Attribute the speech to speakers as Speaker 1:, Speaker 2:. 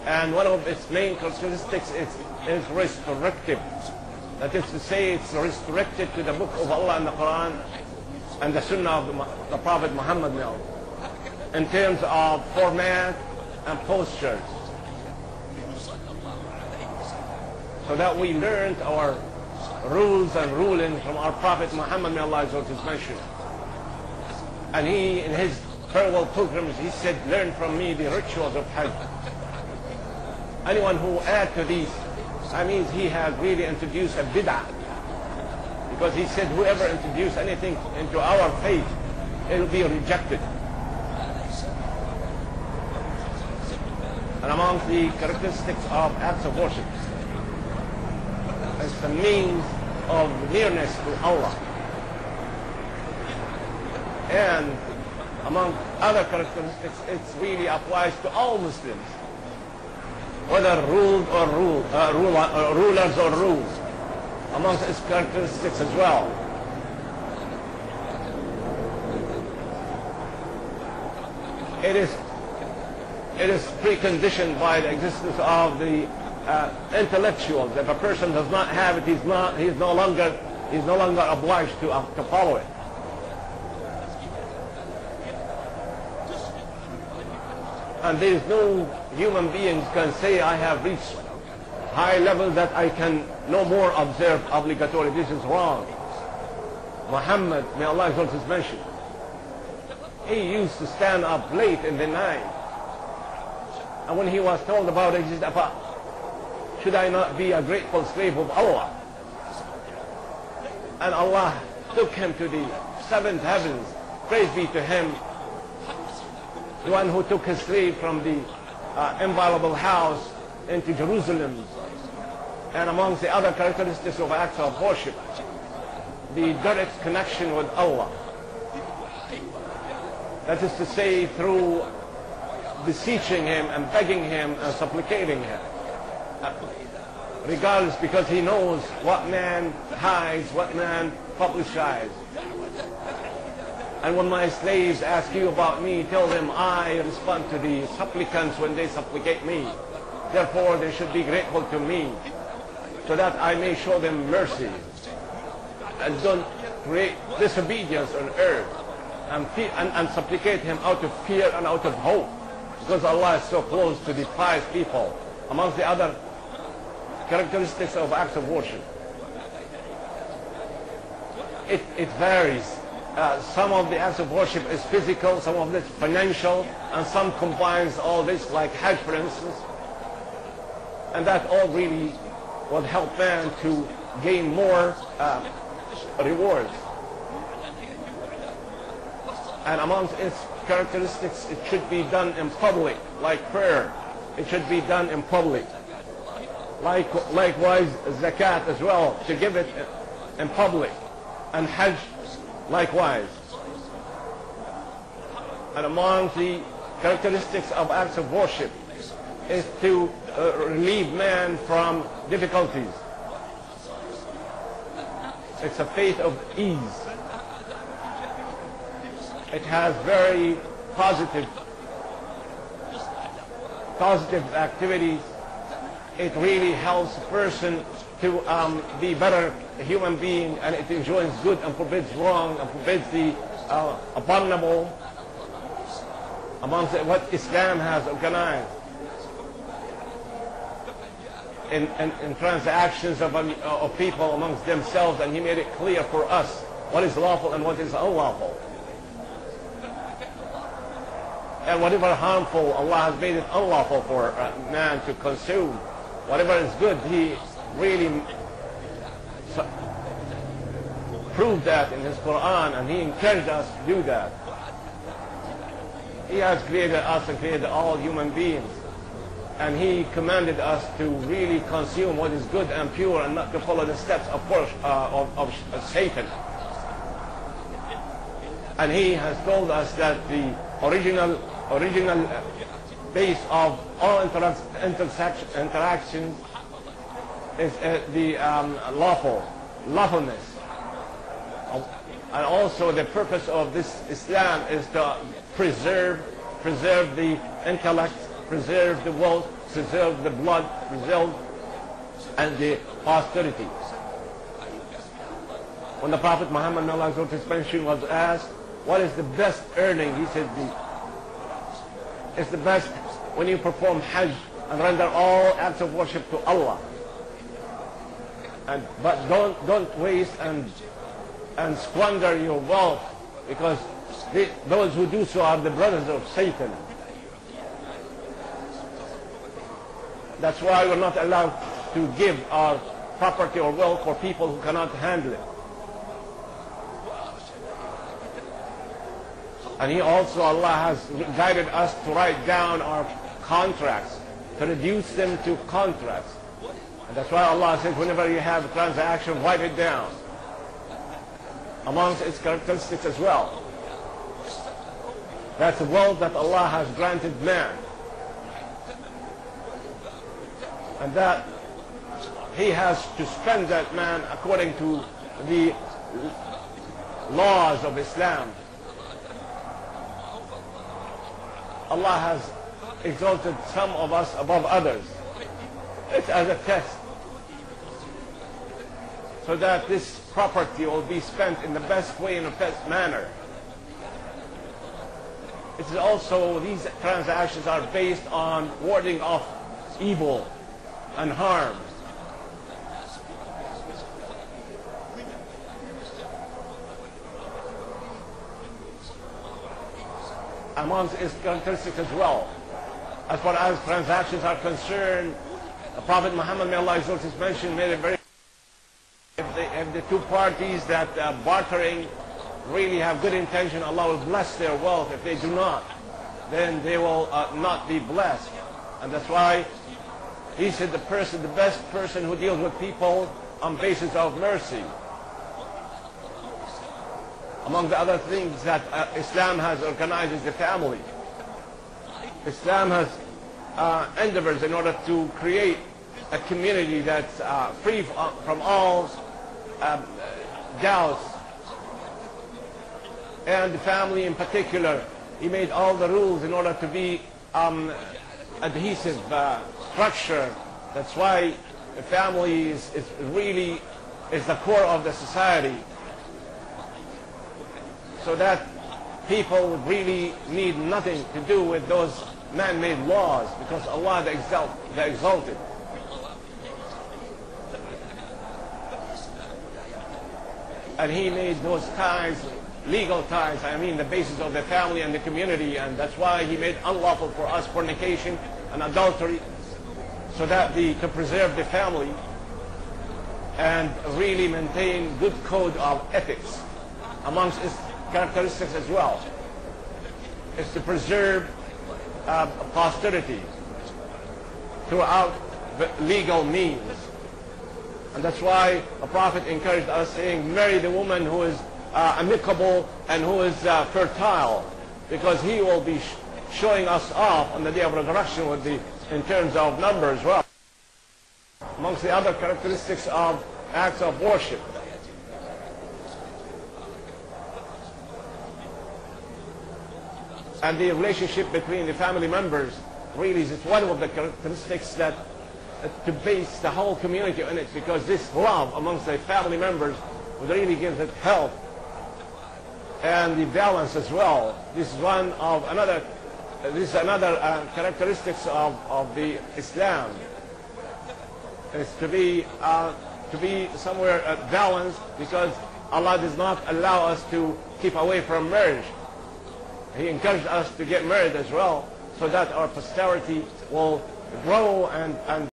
Speaker 1: And one of its main characteristics is restrictive. That is to say, it's restricted to the book of Allah and the Quran and the Sunnah of the Prophet Muhammad now, in terms of format and postures. So that we learned our rules and rulings from our Prophet Muhammad, may Allah exalt his mention. And he, in his farewell pilgrimage, he said, learn from me the rituals of Hajj. Anyone who adds to these, that means he has really introduced a bid'ah. Because he said, whoever introduces anything into our faith, it will be rejected. And amongst the characteristics of acts of worship, it's the means of nearness to Allah. And among other characteristics, it really applies to all Muslims, whether ruled or rulers or rules, amongst its characteristics as well. It is preconditioned by the existence of the intellectuals. If a person does not have it, he's no longer obliged to follow it. And there is no human being can say, I have reached high level that I can no more observe obligatory. This is wrong. Muhammad, may Allah exalt his mention, he used to stand up late in the night. And when he was told about it, he said, should I not be a grateful slave of Allah? And Allah took him to the seventh heavens. Praise be to him, the one who took his slave from the inviolable house into Jerusalem. And amongst the other characteristics of acts of worship, the direct connection with Allah. That is to say, through beseeching him and begging him and supplicating him. Regardless, because he knows what man hides, what man publicizes. And when my slaves ask you about me, tell them I respond to the supplicants when they supplicate me. Therefore, they should be grateful to me, so that I may show them mercy. And don't create disobedience on earth. And supplicate him out of fear and out of hope. Because Allah is so close to the pious people. Amongst the other characteristics of acts of worship, it varies. Some of the acts of worship is physical, some of it financial, and some combines all this, like Hajj for instance. And that all really will help man to gain more rewards. And amongst its characteristics, it should be done in public, like prayer. It should be done in public. Likewise, zakat as well, to give it in public. And Hajj, likewise. And among the characteristics of acts of worship is to relieve man from difficulties. It's a faith of ease. It has very positive activities. It really helps a person to be better human being, and it enjoins good and forbids wrong and forbids the abominable amongst what Islam has organized in transactions of people amongst themselves, and he made it clear for us what is lawful and what is unlawful. And whatever harmful, Allah has made it unlawful for man to consume. Whatever is good, he really proved that in his Quran, and he encouraged us to do that. He has created us and created all human beings, and he commanded us to really consume what is good and pure and not to follow the steps of Satan. And he has told us that the original base of all interactions is the lawfulness. And also the purpose of this Islam is to preserve the intellect, preserve the wealth, preserve the blood, preserve and the posterity. When the Prophet Muhammad was asked, what is the best earning? He said, it's the best when you perform Hajj and render all acts of worship to Allah. But don't waste and squander your wealth, because those who do so are the brothers of Satan. That's why we're not allowed to give our property or wealth for people who cannot handle it. And Allah has guided us to write down our contracts, to reduce them to contracts. And that's why Allah says, whenever you have a transaction, write it down. Amongst its characteristics as well. That's the wealth that Allah has granted man. And that he has to spend that man according to the laws of Islam. Allah has exalted some of us above others. It's as a test, so that this property will be spent in the best way, in the best manner. It is also, these transactions are based on warding off evil and harm. Amongst its characteristics as well. As far as transactions are concerned, the Prophet Muhammad, may Allah exalt his mention, made it very, if the two parties that are bartering really have good intention, Allah will bless their wealth. If they do not, then they will not be blessed. And that's why he said the best person who deals with people on basis of mercy. Among the other things that Islam has organized is the family. Islam has endeavors in order to create a community that's free from all doubts. And the family in particular, he made all the rules in order to be adhesive structure. That's why the family is really the core of the society. So that people would really need nothing to do with those man-made laws, because Allah the exalted. And he made those ties, legal ties, the basis of the family and the community, and that's why he made unlawful for us fornication and adultery, so that to preserve the family and really maintain good code of ethics. Amongst its characteristics as well is to preserve posterity throughout the legal means. And that's why the Prophet encouraged us, saying, marry the woman who is amicable and who is fertile, because he will be showing us off on the day of resurrection in terms of number as well. Amongst the other characteristics of acts of worship, and the relationship between the family members really is one of the characteristics that to base the whole community on it, because this love amongst the family members would really give it health and the balance as well. This is another characteristics of the Islam. It's to be somewhere balanced, because Allah does not allow us to keep away from marriage. He encouraged us to get married as well, so that our posterity will grow and